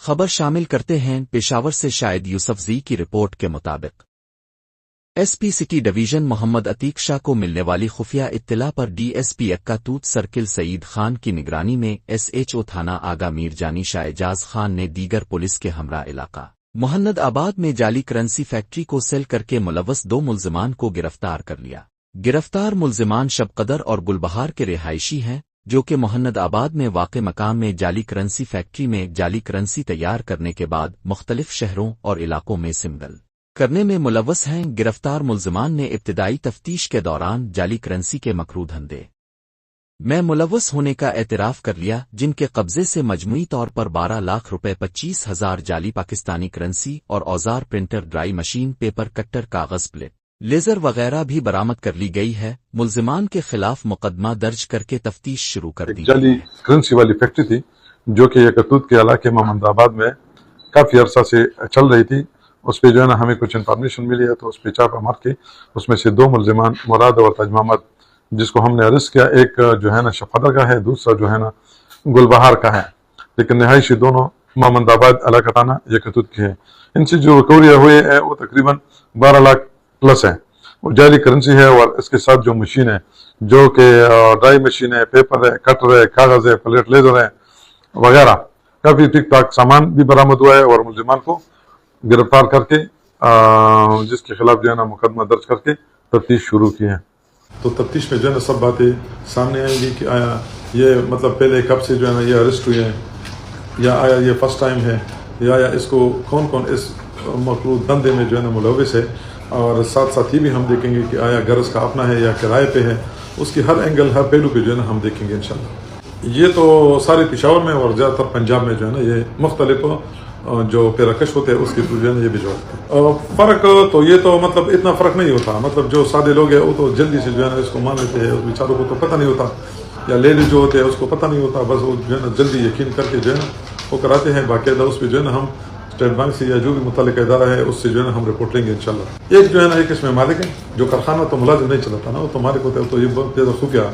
خبر شامل کرتے ہیں پشاور سے شاہد یوسفزئی کی رپورٹ کے مطابق ایس پی سٹی ڈویژن محمد عتیق شاہ کو ملنے والی خفیہ اطلاع پر ڈی ایس پی اکا توت سرکل سعید خان کی نگرانی میں ایس ایچ او تھانہ آگا میر جانی شاہ اعجاز خان نے دیگر پولیس کے ہمراہ علاقہ محمد آباد میں جعلی کرنسی فیکٹری کو سیل کر کے ملوث 2 ملزمان کو گرفتار کر لیا۔ گرفتار ملزمان شب قدر اور گلبہار کے رہائشی ہیں، جو کہ محمد آباد میں واقع مقام میں جعلی کرنسی فیکٹری میں جعلی کرنسی تیار کرنے کے بعد مختلف شہروں اور علاقوں میں سمگل کرنے میں ملوث ہیں۔ گرفتار ملزمان نے ابتدائی تفتیش کے دوران جعلی کرنسی کے مکروہ دھندے میں ملوث ہونے کا اعتراف کر لیا، جن کے قبضے سے مجموعی طور پر 12 لاکھ روپے 25,000 جعلی پاکستانی کرنسی اور اوزار پرنٹر، ڈرائی مشین، پیپر کٹر، کاغذ پلیٹ، لیزر وغیرہ بھی برآمد کر لی گئی ہے۔ ملزمان کے خلاف مقدمہ درج کر کے تفتیش شروع کر دی۔ جعلی کرنسی والی فیکٹری تھی جو کہ یکتوت کے علاقے محمد آباد میں کافی عرصہ سے چل رہی تھی۔ اس پہ جو ہے نا ہمیں کچھ انفارمیشن ملی ہے تو اس پہ چھاپہ مار کے اس میں سے 2 ملزمان مراد اور تاج محمد، جس کو ہم نے ارسٹ کیا، ایک جو ہے نا شفادر کا ہے، دوسرا جو ہے نا گلبہار کا ہے، لیکن رہائشی دونوں محمد آباد علاقہ تھانہ یکتوت کے ہیں۔ ان سے جو ریکوری ہوئے ہے وہ تقریباً 12 لاکھ پلس ہے۔ وہ جعلی کرنسی ہے اور اس کے ساتھ جو مشین ہے، جو کہ ڈرائی مشین ہے، پیپر ہے، کٹر ہے، کاغذ ہے، پلیٹ لیزر ہے وغیرہ، کافی ٹھیک ٹھاک سامان بھی برآمد ہوا ہے اور ملزمان کو گرفتار کر کے جس کے خلاف جو ہے نا مقدمہ درج کر کے تفتیش شروع کی ہے۔ تو تفتیش میں جو ہے نا سب باتیں سامنے آئیں گی کہ آیا یہ مطلب پہلے کب سے جو ہے نا یہ ارسٹ ہوئے ہیں، یا آیا یہ فرسٹ ٹائم ہے، یا آیا اس کو کون کون اس مکروہ دھندے میں جو ہے نا ملوث ہے، اور ساتھ ساتھ یہ بھی ہم دیکھیں گے کہ آیا غرض کا اپنا ہے یا کرائے پہ ہے، اس کی ہر اینگل ہر پہلو پہ جو ہے نا ہم دیکھیں گے انشاءاللہ۔ یہ تو سارے پشاور میں اور زیادہ تر پنجاب میں جو ہے نا یہ مختلف جو پیراکش ہوتے ہیں اس کی جو ہے نا یہ بھی جو ہے فرق، تو یہ تو مطلب اتنا فرق نہیں ہوتا، مطلب جو سادے لوگ ہیں وہ تو جلدی سے جو ہے نا اس کو مان لیتے ہیں، اس بیچاروں کو تو پتہ نہیں ہوتا، یا لیڈی جو ہوتے ہیں اس کو پتہ نہیں ہوتا، بس وہ جو ہے نا جلدی یقین کر کے جو ہے نا وہ کراتے ہیں۔ باقاعدہ اس پہ جو ہے نا ہم اسٹیٹ بینک سے یا جو بھی متعلقہ ادارہ ہے اس سے جو ہے نا ہم رپورٹ لیں گے انشاءاللہ۔ ایک جو ہے نا ایک اس میں مالک ہے جو کارخانہ تو ملازم نہیں چلاتا نا، وہ تو ہمارے کو تو یہ بہت زیادہ خفیہ